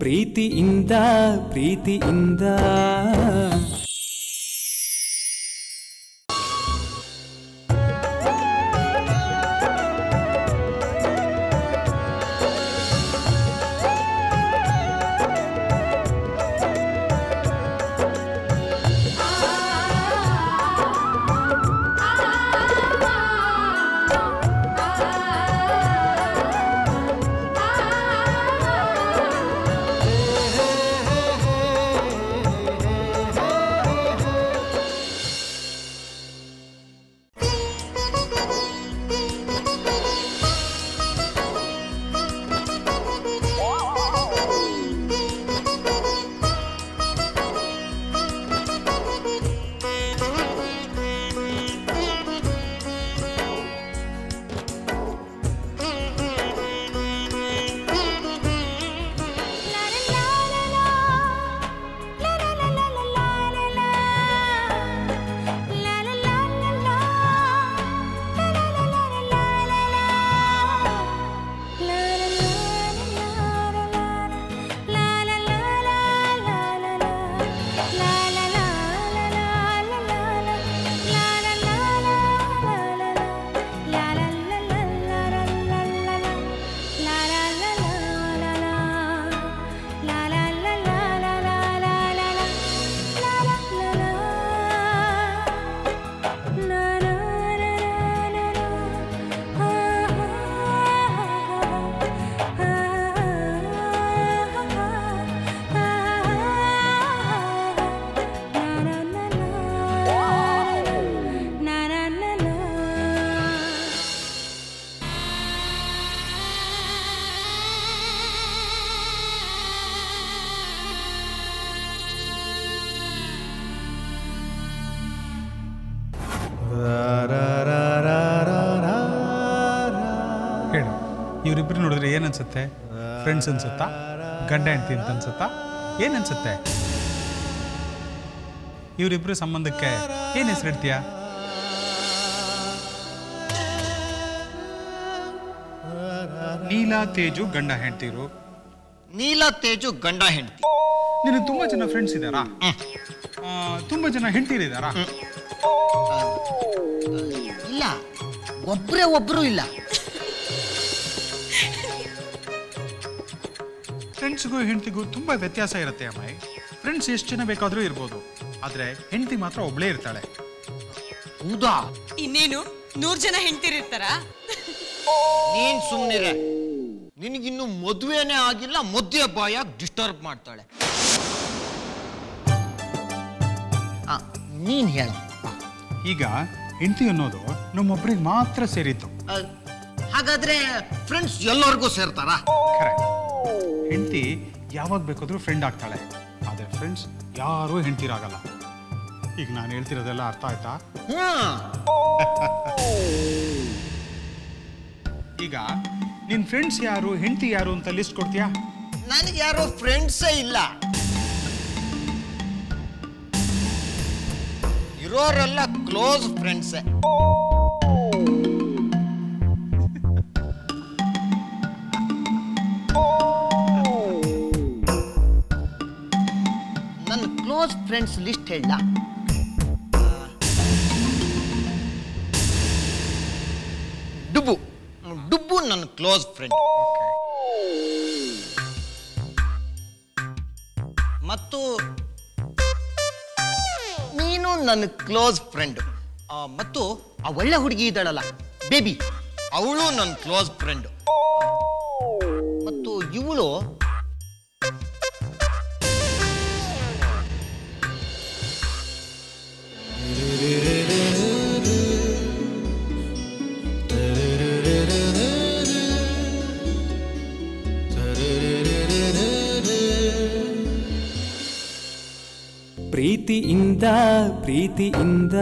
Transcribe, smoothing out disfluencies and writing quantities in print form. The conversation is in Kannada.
ಪ್ರೀತಿಯಿಂದ ಪ್ರೀತಿಯಿಂದ ಹೇಳು, ಇವರಿಬ್ಬರು ನೋಡಿದ್ರೆ ಏನು ಅನ್ಸುತ್ತೆ? ಫ್ರೆಂಡ್ಸ್ ಅನ್ಸುತ್ತಾ, ಗಂಡ ಹೆಂಡತಿ ಅಂತ ಅನ್ಸುತ್ತಾ, ಏನು ಅನ್ಸುತ್ತೆ? ಇವರಿಬ್ಬರು ಸಂಬಂಧಕ್ಕೆ ಏನು ಹೆಸರಿಡ್ತೀಯಾ? ನೀಲಾ ತೇಜು ಗಂಡ ಹೆಂಡ್ತಿರು. ನೀಲಾ ತೇಜು ಗಂಡ ಹೆಂಡತಿ. ನಿನಗೆ ತುಂಬಾ ಜನ ಫ್ರೆಂಡ್ಸ್ ಇದ್ದಾರಾ? ತುಂಬಾ ಜನ ಹೆಂಡ್ತಿರಿದ್ದಾರಾ? ಇಲ್ಲ, ಒಬ್ರು ಇಲ್ಲ. ಫ್ರೆಂಡ್ಸ್ಗೂ ಹೆಂಡ್ತಿಗೂ ತುಂಬಾ ವ್ಯತ್ಯಾಸ ಇರುತ್ತೆ ಅಮ್ಮಾಯಿ. ಫ್ರೆಂಡ್ಸ್ ಎಷ್ಟು ಜನ ಬೇಕಾದ್ರೂ ಇರ್ಬೋದು, ಆದ್ರೆ ಹೆಂಡತಿ ಮಾತ್ರ ಒಬ್ಳೇ ಇರ್ತಾಳೆ. ಹೌದಾ? ಇನ್ನೇನು 100 ಜನ ಹೆಂಡ್ತಿರಿರ್ತಾರ? ನೀನ್ ಸುಮ್ನಿರೆ, ನಿನಗಿನ್ನು ಮದುವೆನೇ ಆಗಿಲ್ಲ, ಮದುವೆ ಬಾಯಾಗಿ ಡಿಸ್ಟರ್ಬ್ ಮಾಡ್ತಾಳೆ. ನೀನ್ ಹೇಳ. ಈಗ ಹೆಂಡತಿ ಅನ್ನೋದು ನಮ್ಮೊಬ್ಬರಿಗೆ ಮಾತ್ರ ಸೇರಿತ್ತು. ಹಾಗಾದ್ರೆ ಫ್ರೆಂಡ್ಸ್ ಎಲ್ಲರಿಗೂ ಸೇರ್ತಾರ? ಹೆಂಡತಿ ಯಾವಾಗ ಬೇಕಾದ್ರೂ ಫ್ರೆಂಡ್ ಆಗ್ತಾಳೆ, ಆದ್ರೆ ಫ್ರೆಂಡ್ಸ್ ಯಾರೂ ಹೆಂಡ್ತಿರಾಗಲ್ಲ. ಈಗ ನಾನು ಹೇಳ್ತಿರೋದೆಲ್ಲ ಅರ್ಥ ಆಯ್ತಾ? ಈಗ ನಿನ್ ಫ್ರೆಂಡ್ಸ್ ಯಾರು, ಹೆಂಡತಿ ಯಾರು ಅಂತ ಲಿಸ್ಟ್ ಕೊಡ್ತೀಯಾ? ನನಗೆ ಯಾರೋ ಫ್ರೆಂಡ್ಸೇ ಇಲ್ಲ. ಇರೋರೆಲ್ಲ ಕ್ಲೋಸ್ ಫ್ರೆಂಡ್ಸೇ. ನನ್ನ ಕ್ಲೋಸ್ ಫ್ರೆಂಡ್ಸ್ ಲಿಸ್ಟ್ ಹೇಳ. ಡುಬ್ಬು ನನ್ನ ಕ್ಲೋಸ್ ಫ್ರೆಂಡ್. ಮತ್ತು ನೀನು ನನ್ನ ಕ್ಲೋಸ್ ಫ್ರೆಂಡ್. ಮತ್ತು ಆ ಒಳ್ಳೆ ಹುಡುಗಿ ಇದ್ದಾಳಲ್ಲ ಬೇಬಿ, ಅವಳು ನನ್ನ ಕ್ಲೋಸ್ ಫ್ರೆಂಡ್. ಮತ್ತು ಇವಳು ಪ್ರೀತಿಯಿಂದ ಪ್ರೀತಿಯಿಂದ